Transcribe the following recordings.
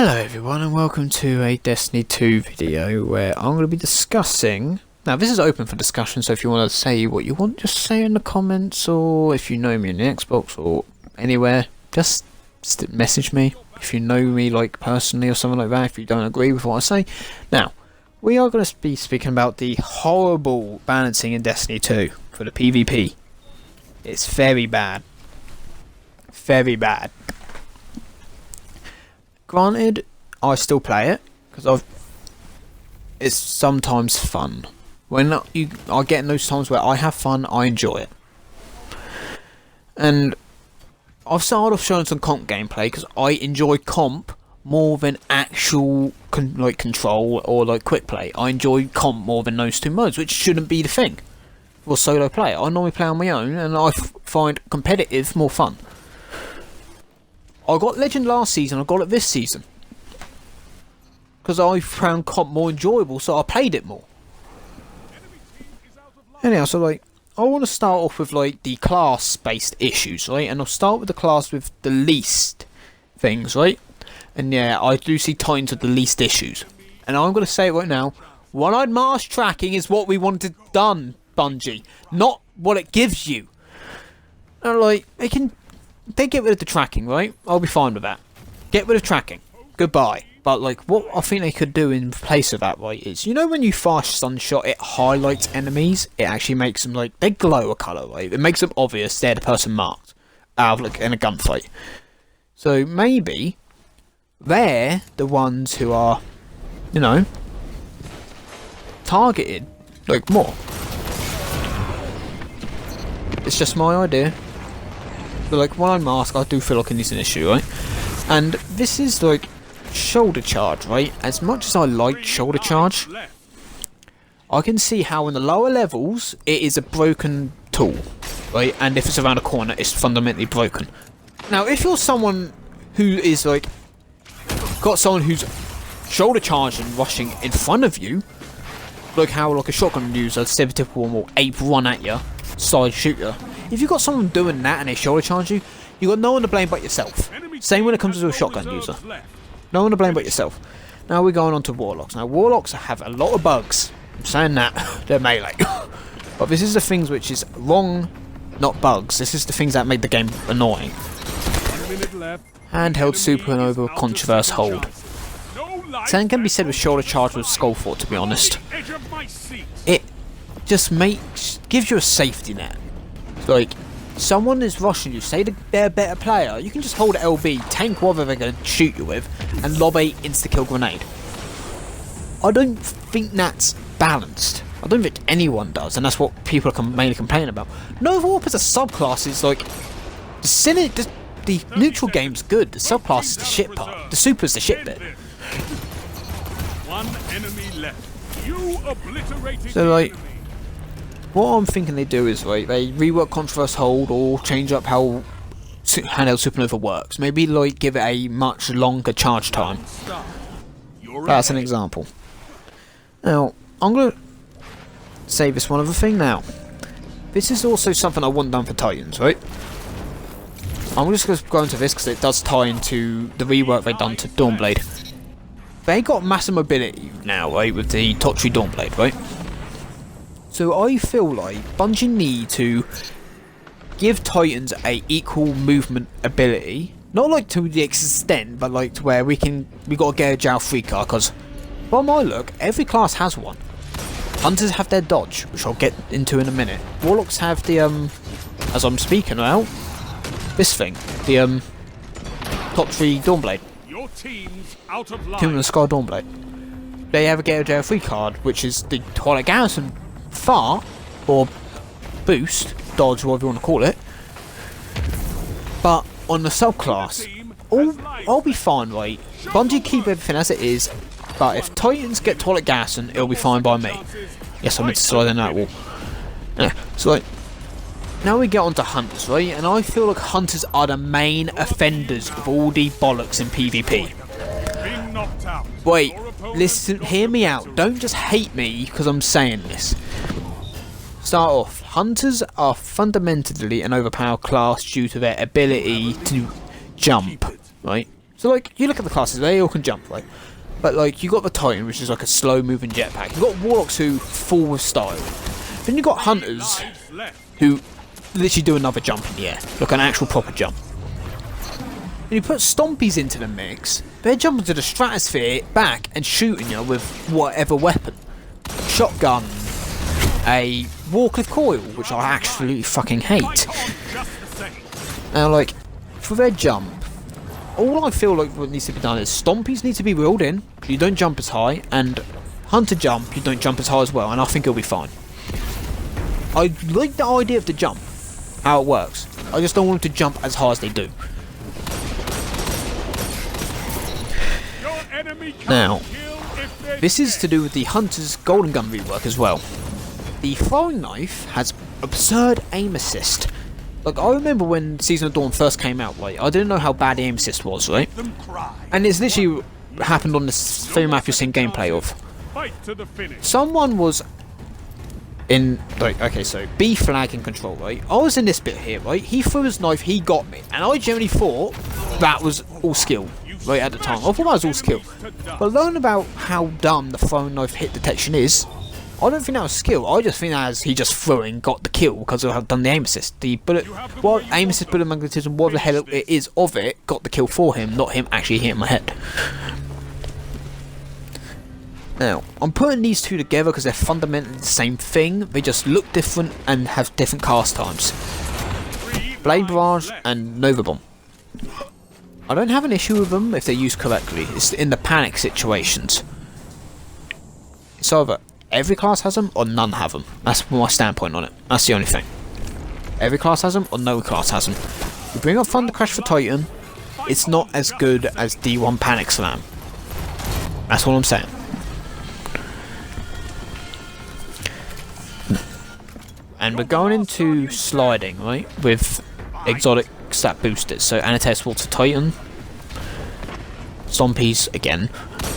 Hello everyone and welcome to a Destiny 2 video where I'm going to be discussing... Now this is open for discussion, so if you want to say what you want, just say in the comments, or if you know me on the Xbox or anywhere, just message me if you know me like personally or something like that, if you don't agree with what I say. Now, we are going to be speaking about the horrible balancing in Destiny 2 for the PvP. It's very bad. Very bad. Granted, I still play it because it's sometimes fun. When you are getting those times where I have fun, I enjoy it. And I've started off showing some comp gameplay because I enjoy comp more than actual control or like quick play. I enjoy comp more than those two modes, which shouldn't be the thing for solo play. I normally play on my own, and I find competitive more fun. I got Legend last season, I got it this season. Because I found comp more enjoyable, so I played it more. Anyhow, so I want to start off with the class-based issues, right? And I'll start with the class with the least things, right? And yeah, I do see Titans with the least issues. And I'm going to say it right now, one-eyed Mars tracking is what we wanted done, Bungie. Not what it gives you. And they get rid of the tracking, right? I'll be fine with that. Get rid of tracking. Goodbye. But what I think they could do in place of that, right, is, you know when you fast sunshot, it highlights enemies? It actually makes them, they glow a colour, right? It makes them obvious they're the person marked out of, in a gunfight. So maybe they're the ones who are, targeted, more. It's just my idea. But when I mask, I do feel like it needs an issue, right? And this is shoulder charge, right? As much as I like shoulder charge, I can see how in the lower levels it is a broken tool, right? And if it's around a corner, it's fundamentally broken. Now, if you're someone who is got someone who's shoulder charging, rushing in front of you, how a shotgun user, stereotypical will ape run at you, side shooter. If you've got someone doing that and they shoulder charge you, you've got no one to blame but yourself. Same when it comes to a shotgun user. No one to blame but yourself. Now we're going on to Warlocks. Now Warlocks have a lot of bugs. I'm saying that, they're melee. But this is the things which is wrong, not bugs. This is the things that make the game annoying. Handheld Supernova Controverse Hold. Same can be said with shoulder charge with Skullfort, to be honest. It just gives you a safety net. Someone is rushing you, say they're a better player, you can just hold LB, tank whatever they're going to shoot you with, and lob a insta-kill grenade. I don't think that's balanced. I don't think anyone does, and that's what people are mainly complaining about. Nova Warp as a subclass is the neutral game's good, the subclass is the shit part, the super's the shit bit. One enemy left. You obliterated so what I'm thinking they do is they rework Controverse Hold or change up how Handheld Supernova works. Maybe give it a much longer charge time. That's an example. Now I'm gonna say this one other thing now. This is also something I want done for Titans, right? I'm just going to go into this because it does tie into the rework they've done to Dawnblade. They got massive mobility now, right, with the Totri Dawnblade, right? So I feel like Bungie need to give Titans a equal movement ability, not to the extent, but to where we got to get a Jao 3 card, because by my look, every class has one. Hunters have their dodge, which I'll get into in a minute. Warlocks have the as I'm speaking now, this thing, the Totri Dawnblade. Your team's out of line. Tomb of the Scar Dawnblade. They have a Gale Jail 3 card, which is the Twilight Garrison Fart, or Boost, Dodge, whatever you want to call it. But on the subclass, I'll be fine, right? Bungie keep everything as it is, but if Titans get Twilight Garrison, it'll be fine by me. Yes, I meant to slide in that wall. Yeah, so now we get on to Hunters, right? And I feel like Hunters are the main offenders of all the bollocks in PvP. Wait, listen, hear me out. Don't just hate me because I'm saying this. Start off. Hunters are fundamentally an overpowered class due to their ability to jump, right? So So like, you look at the classes, they all can jump, right? But like, you got the Titan, which is like a slow-moving jetpack. You got Warlocks who fall with style. Then you got Hunters who literally do another jump in the air, like an actual proper jump. And you put Stompies into the mix, they're jumping to the stratosphere back and shooting you with whatever weapon. Shotgun, a Warcliffe coil, which I actually fucking hate. Now like, for their jump, all I feel like what needs to be done is Stompies need to be reeled in, you don't jump as high, and Hunter jump, you don't jump as high as well, and I think it'll be fine. I like the idea of the jump, how it works. I just don't want them to jump as high as they do. Now, this is to do with the Hunter's Golden Gun rework as well. The throwing knife has absurd aim assist. Like, I remember when Season of Dawn first came out, right, I didn't know how bad the aim assist was, right? And it's literally happened on this film I've seen gameplay of. Someone was in, like, okay, so B flag in control, right? I was in this bit here, right? He threw his knife, he got me. And I generally thought that was all skill, right, at the time. I thought that was all skill. But learn about how dumb the throwing knife hit detection is. I don't think that was skill, I just think that as he just throwing got the kill because of how done the aim assist. The bullet, well, aim assist, bullet magnetism, whatever the hell it is of it, got the kill for him, not him actually hitting my head. Now, I'm putting these two together because they're fundamentally the same thing, they just look different and have different cast times. Blade Barrage and Nova Bomb. I don't have an issue with them if they're used correctly, it's in the panic situations. It's either every class has them or none have them. That's my standpoint on it. That's the only thing. Every class has them or no class has them. You bring up Thunder Crash for Titan, it's not as good as D1 Panic Slam. That's all I'm saying. And we're going into sliding, right? With exotic stat boosters. So Annotated Swords for Titan, Stompies again,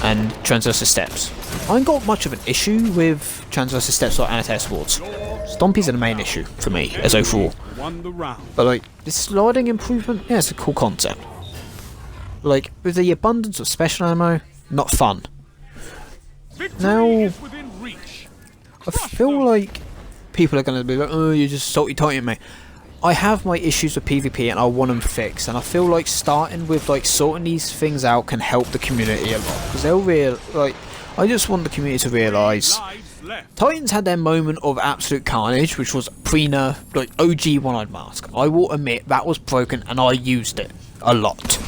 and Transversal Steps. I ain't got much of an issue with Transversal Steps or Annotated Swords. Stompies are the main issue for me as overall. But like, this sliding improvement, yeah, it's a cool concept. Like, with the abundance of special ammo, not fun. Now, I feel like people are going to be like, oh, you're just salty Titan, mate. I have my issues with PvP and I want them fixed, and I feel like starting with like sorting these things out can help the community a lot, because they'll I just want the community to realise Titans had their moment of absolute carnage, which was pre-nerf, like OG One-Eyed Mask. I will admit that was broken and I used it a lot.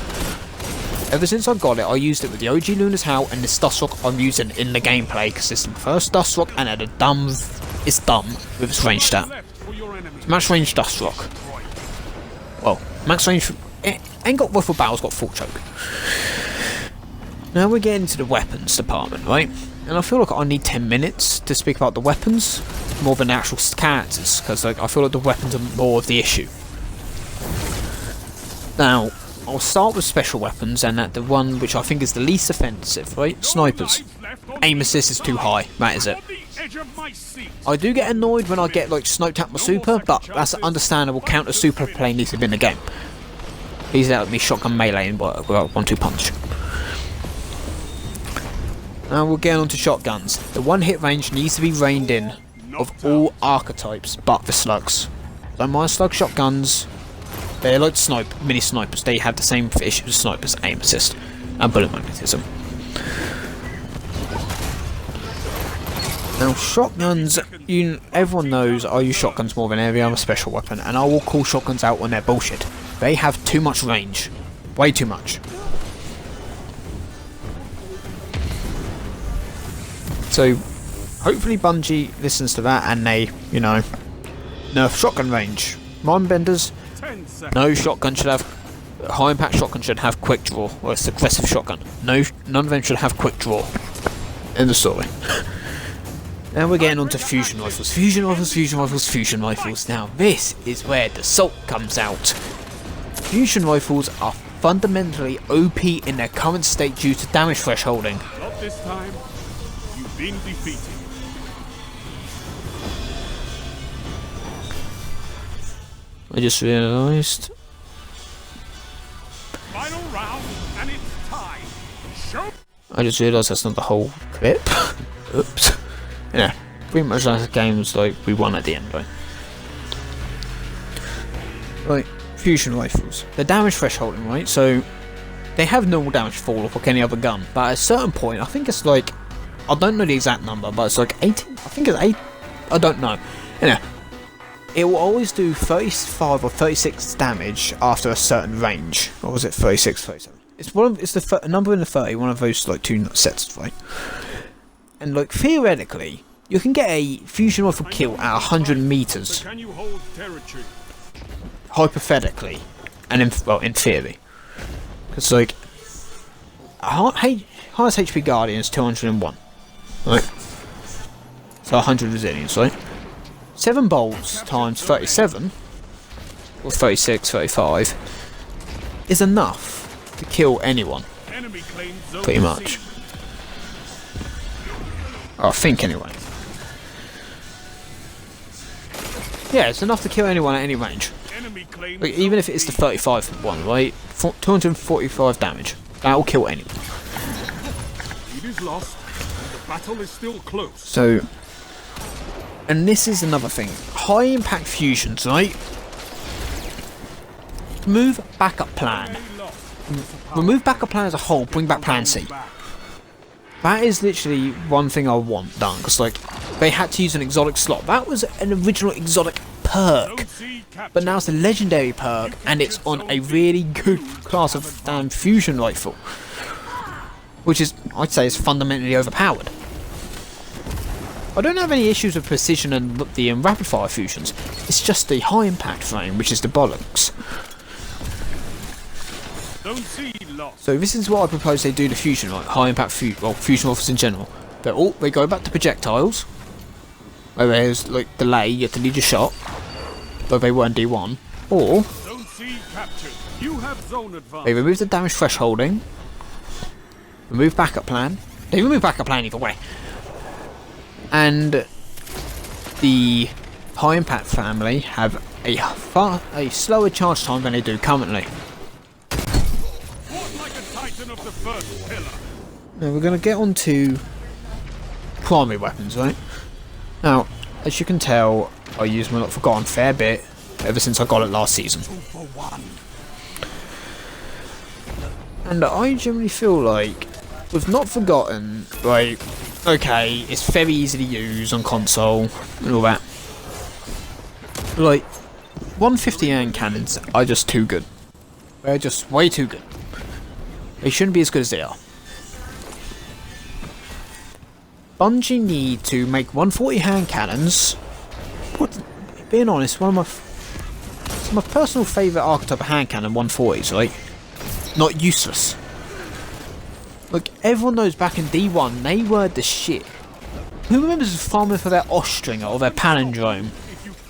Ever since I got it, I used it with the OG Luna's Howl and this Dustrock I'm using in the gameplay, because it's the first Dustrock and at it's dumb with its range stat. Max range Dustrock. Well, max range ain't got rifle barrels, got full choke. Now we're getting into the weapons department, right? And I feel like I need 10 minutes to speak about the weapons more than the actual characters, because like I feel like the weapons are more of the issue. Now, I'll start with special weapons, and at the one which I think is the least offensive, right? Snipers. Aim assist is too high, that is it. I do get annoyed when I get like sniped at my super, but that's understandable. Counter super play needs to be in the game. Please let me shotgun melee and work without 1-2 punch. Now we'll get on to shotguns. The one hit range needs to be reined in of all archetypes but the slugs. So my slug shotguns, they're like mini snipers. They have the same issues as snipers, aim assist and bullet magnetism. Now shotguns, everyone knows I use shotguns more than every other special weapon, and I will call shotguns out on their bullshit. They have too much range. Way too much. So, hopefully Bungie listens to that and they, you know, nerf shotgun range. Mindbenders, no shotgun should have, high impact shotgun should have quick draw, or it's aggressive shotgun. No, none of them should have quick draw. End of story. Now we're getting on to fusion rifles. Fusion rifles, fusion rifles, fusion rifles. Now this is where the salt comes out. Fusion rifles are fundamentally OP in their current state due to damage thresholding. Not this time. You've been defeated. I just realised. Final round, and it's Show. I just realised that's not the whole clip. Oops. Yeah, pretty much like the game's like we won at the end, right? Right, fusion rifles. The damage thresholding, right? So they have normal damage fall off like any other gun, but at a certain point, I think it's like, I don't know the exact number, but it's like 18. I think it's 8. I don't know. Yeah. It will always do 35 or 36 damage after a certain range. Or was it 36, 37? It's the number in the 30, one of those like two sets, right? And like theoretically, you can get a fusion rifle kill at 100 meters. Can you hold territory? Hypothetically, and in theory, because like highest HP Guardian is 201, right? So 100 resilience, right? 7 bolts times 37, or 36, 35, is enough to kill anyone, Enemy claims zone pretty much. C. I think anyway. Yeah, it's enough to kill anyone at any range. Enemy claims Like, even zone if it's the C. 35 one, right? 245 damage. That'll kill anyone. It is lost, and the battle is still close. So, and this is another thing. High impact fusions, right? Remove backup plan. Enemy lost. Remove backup plan as a whole, bring back plan C. That is literally one thing I want done, because like, they had to use an exotic slot. That was an original exotic perk. Zone C captured. But now it's a legendary perk, and it's on a really good class of damn fusion rifle, which is, I'd say, is fundamentally overpowered. I don't have any issues with precision and the rapid fire fusions. It's just the high impact frame, which is the bollocks. Zone C lost. So this is what I propose they do to fusion, like high impact fusion rifles in general. They go back to projectiles, where there's like delay, you have to lead your shot, but they were in D1, or Zone C captured. You have zone advantage. they remove the damage thresholding, remove backup plan. They remove backup plan either way. And the high impact family have a slower charge time than they do currently. Fought like a titan of the first pillar. Now we're going to get on to primary weapons, right? Now, as you can tell, I use my Not Forgotten a fair bit ever since I got it last season. 2 for 1. And I generally feel like, with Not Forgotten, like, okay, it's very easy to use on console and all that. Like, 150 hand cannons are just too good. They're just way too good. They shouldn't be as good as they are. Bungie need to make 140 hand cannons. What? Being honest, it's my personal favourite archetype of hand cannon, 140s, right? Not useless. Like, everyone knows back in D1, they were the shit. Who remembers farming for their Ostringer or their Palindrome?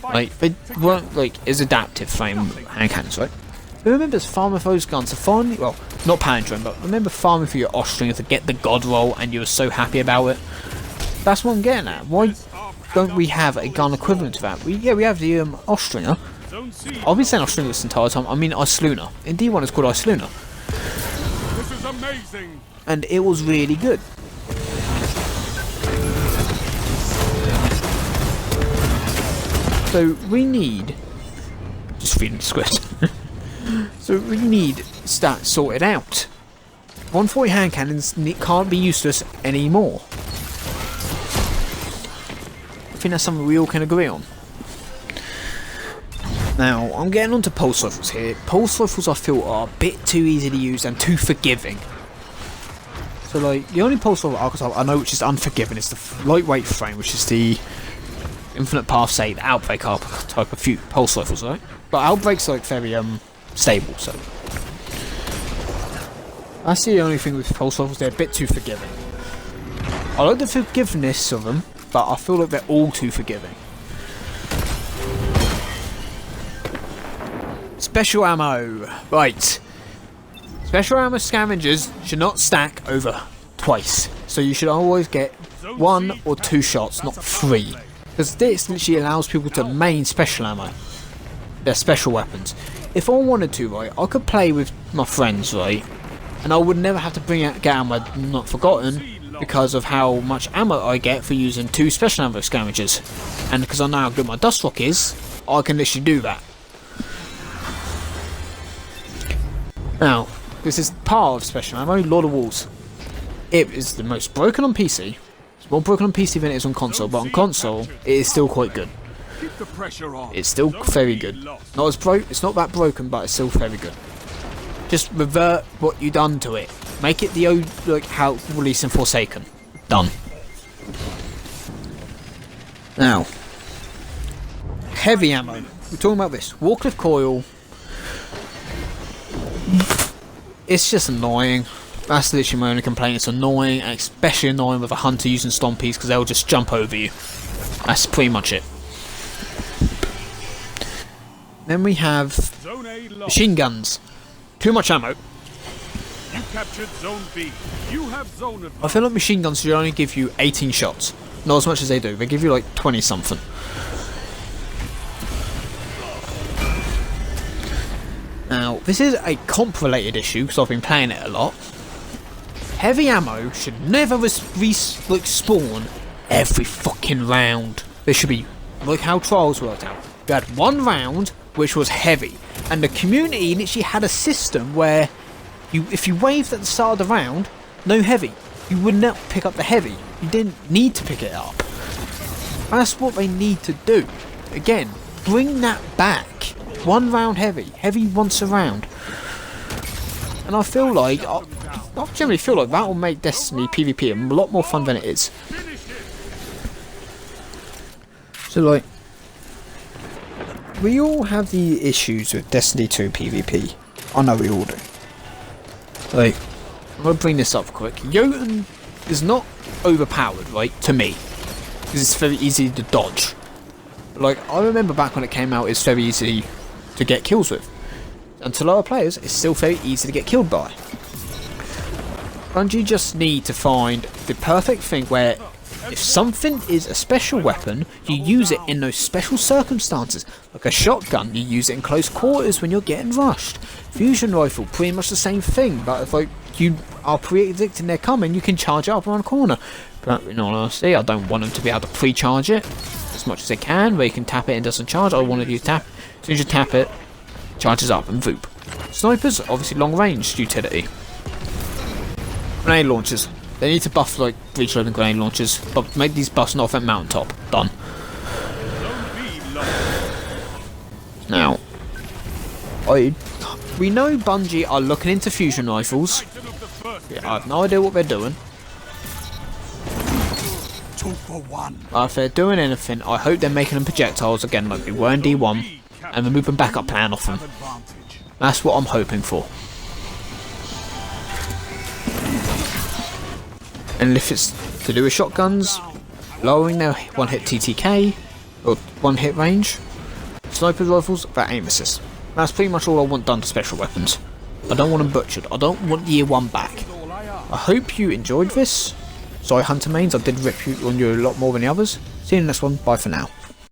Like, they weren't, like, as adaptive frame hand cannons, right? Who remembers farming for those guns to finally, well, not Palindrome, but remember farming for your Ostringer to get the God Roll and you were so happy about it? That's what I'm getting at. Why don't we have a gun equivalent to that? We have the Ostringer. Zone C. I've been saying Ostringer this entire time. I mean Isluna. In D1 it's called Isluna. This is amazing. And it was really good. So we need... Just reading the script. So we need stats sorted out. 140 hand cannons can't be useless anymore. I think that's something we all can agree on. Now, I'm getting onto pulse rifles here. Pulse rifles I feel are a bit too easy to use and too forgiving. So like, the only pulse rifle archetype I know which is unforgiving is the lightweight frame, which is the Infinite Path, say, the Outbreak type of few pulse rifles, right? But Outbreak's like very stable, so that's the only thing with pulse rifles, they're a bit too forgiving. I like the forgiveness of them, but I feel like they're all too forgiving. Special ammo. Right. Special ammo scavengers should not stack over twice. So you should always get 1 or 2 shots, not 3. Because this literally allows people to main special ammo. Their special weapons. If I wanted to, right, I could play with my friends, right, and I would never have to get out my Not Forgotten because of how much ammo I get for using 2 special ammo scavengers. And because I know how good my Dust Rock is, I can literally do that. Now, this is part of special ammo, Lord of Walls. It is the most broken on PC. It's more broken on PC than it is on console, but on console, it is still quite good. Keep the pressure on. It's still very good. Not as it's not that broken, but it's still very good. Just revert what you done to it. Make it the old, like how it released in Forsaken. Done. Now, heavy ammo. We're talking about this. Warcliffe Coil. It's just annoying. That's literally my only complaint. It's annoying, and especially annoying with a hunter using stompies because they'll just jump over you. That's pretty much it. Then we have machine guns. Too much ammo. You captured Zone B. You have zone advantage. I feel like machine guns should only give you 18 shots. Not as much as they do. They give you like 20 something. Now, this is a comp-related issue because I've been playing it a lot. Heavy ammo should never spawn every fucking round. There should be, like how Trials worked out. You had one round which was heavy, and the community literally had a system where if you waved at the start of the round, no heavy, you would not pick up the heavy. You didn't need to pick it up. That's what they need to do. Again, bring that back. One round heavy once a round. And I feel like, I generally feel like that will make Destiny PvP a lot more fun than it is. So like, we all have the issues with Destiny 2 PvP. I know we all do. Like, I'm going to bring this up quick. Jotun is not overpowered, right, to me. Because it's very easy to dodge. Like, I remember back when it came out, it's very easy to get kills with. And to lower players, it's still very easy to get killed by. Bungie just need to find the perfect thing where if something is a special weapon, you use it in those special circumstances. Like a shotgun, you use it in close quarters when you're getting rushed. Fusion rifle, pretty much the same thing, but if like you are predicting they're coming, you can charge it up around the corner. But in all honesty, I don't want them to be able to pre-charge it as much as they can, where you can tap it and it doesn't charge. I want you to tap, as soon as you tap it, charges up and voop. Snipers, obviously long range utility. Grenade launchers. They need to buff like breach loading grenade launchers, but make these buffs not at mountaintop. Done. Now, we know Bungie are looking into fusion rifles. Yeah, I have no idea what they're doing. 2 for 1. If they're doing anything, I hope they're making them projectiles again like we were in D1, and removing backup plan off them. That's what I'm hoping for. And if it's to do with shotguns, lowering their one-hit TTK, or one-hit range, sniper rifles, that aim assist. That's pretty much all I want done to special weapons. I don't want them butchered. I don't want year 1 back. I hope you enjoyed this. Sorry Hunter Mains, I did rip you on you a lot more than the others. See you in the next one, bye for now.